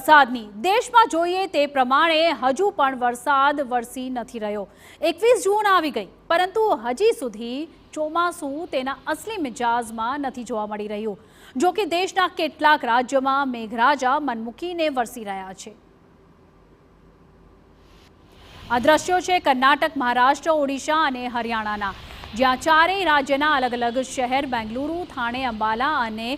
વરસાદની દેશમાં જોઈએ તે પ્રમાણે હજુ પણ વરસાદ વરસી નથી રહ્યો। 21 જૂન આવી ગઈ, પરંતુ હજી સુધી ચોમાસું તેના અસલી મિજાજમાં નથી જોવા મળી રહ્યું। જો કે દેશના કેટલાક રાજ્યોમાં મેઘરાજા મન મૂકીને વરસી રહ્યા છે। આ દ્રશ્યો છે કર્ણાટક, મહારાષ્ટ્ર, ઓડિશા અને હરિયાણાના, જ્યાં ચારેય રાજ્યના અલગ અલગ શહેર બેંગલુરુ, થાણે, અંબાલા અને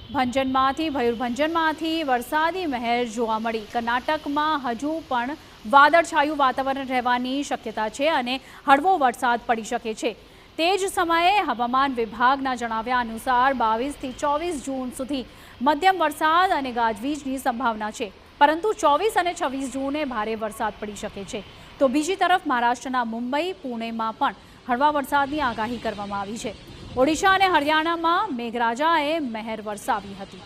ભયુરભંજનમાંથી વરસાદી મહેર જોવા મળી। કર્ણાટકમાં હજુ પણ વાદળછાયું વાતાવરણ રહેવાની શક્યતા છે અને હળવો વરસાદ પડી શકે છે। તે જ સમયે હવામાન વિભાગના જણાવ્યા અનુસાર 22 થી 24 જૂન સુધી મધ્યમ વરસાદ અને ગાજવીજની સંભાવના છે, પરંતુ 24 અને 26 જૂને ભારે વરસાદ પડી શકે છે। તો બીજી તરફ મહારાષ્ટ્રના મુંબઈ, પુણેમાં પણ હળવા વરસાદની આગાહી કરવામાં આવી છે। ઓડિશા અને હરિયાણામાં મેઘરાજાએ મહેર વરસાવી હતી।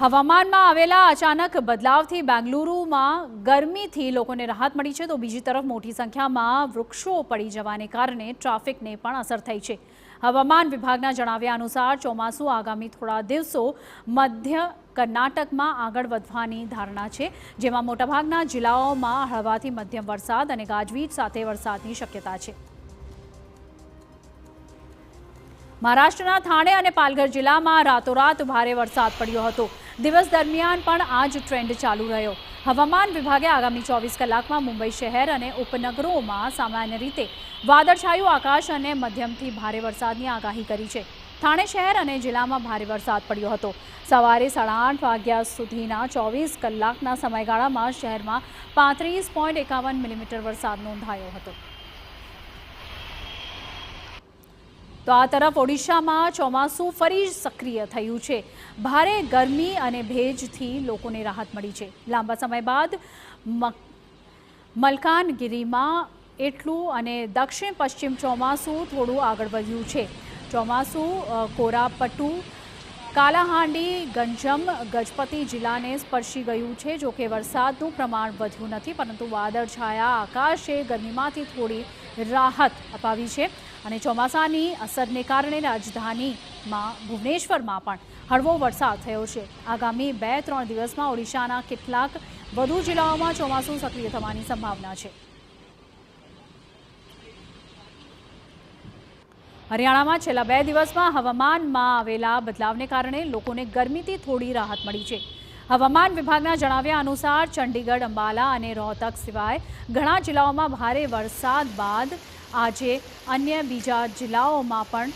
હવામાનમાં આવેલા અચાનક બદલાવથી બેંગલુરુમાં ગરમીથી લોકોને રાહત મળી છે, તો બીજી તરફ મોટી સંખ્યામાં વૃક્ષો પડી જવાને કારણે ટ્રાફિકને પણ અસર થઈ છે। હવામાન વિભાગના જણાવ્યા અનુસાર ચોમાસું આગામી થોડા દિવસો મધ્ય કર્ણાટકમાં આગળ વધવાની ધારણા છે, જેમાં મોટાભાગના જિલ્લાઓમાં હળવાથી મધ્યમ વરસાદ અને ગાજવીજ સાથે વરસાદની શક્યતા છે। મહારાષ્ટ્રના થાણે અને પાલઘર જિલ્લામાં રાતોરાત ભારે વરસાદ પડ્યો હતો। દિવસ દરમિયાન પણ આ જ ટ્રેન્ડ ચાલુ રહ્યો। હવામાન વિભાગે આગામી 24 કલાકમાં મુંબઈ શહેર અને ઉપનગરોમાં સામાન્ય રીતે વાદળછાયું આકાશ અને મધ્યમથી ભારે વરસાદની આગાહી કરી છે। થાણે શહેર અને જિલ્લામાં ભારે વરસાદ પડ્યો હતો। સવારે 8:30 વાગ્યા સુધીના 24 કલાકના સમયગાળામાં શહેરમાં 35.51 મિલીમીટર વરસાદ નોંધાયો હતો। તો આ તરફ ઓડિશામાં ચોમાસું ફરી સક્રિય થયું છે। ભારે ગરમી અને ભેજથી લોકોને રાહત મળી છે। લાંબા સમય બાદ મલકાનગિરીમાં એટલું અને દક્ષિણ પશ્ચિમ ચોમાસું થોડું આગળ વધ્યું છે। ચોમાસું કોરાપટ્ટુ, કાલાહાંડી, ગંજમ, ગજપતિ જિલ્લાને સ્પર્શી ગયું છે। જો કે વરસાદનું પ્રમાણ વધ્યું નથી, પરંતુ વાદળછાયા આકાશે ગરમીમાંથી થોડી રાહત અપાવી છે અને ચોમાસાની અસરને કારણે રાજધાનીમાં ભુવનેશ્વરમાં પણ હળવો વરસાદ થયો છે। આગામી 2-3 દિવસમાં ઓડિશાના કેટલાક વધુ જિલ્લાઓમાં ચોમાસું સક્રિય થવાની સંભાવના છે। હરિયાણામાં છેલ્લા 2 દિવસમાં હવામાનમાં આવેલા બદલાવને કારણે લોકોને ગરમીથી થોડી રાહત મળી છે। હવામાન વિભાગના જણાવ્યા અનુસાર ચંડીગઢ, અંબાલા અને રોહતક સિવાય ઘણા જિલ્લાઓમાં ભારે વરસાદ બાદ આજે અન્ય બીજા જિલ્લાઓમાં પણ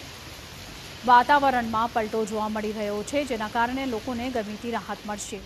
વાતાવરણમાં પલટો જોવા મળી રહ્યો છે, જેના કારણે લોકોને ગરમીથી રાહત મળશે।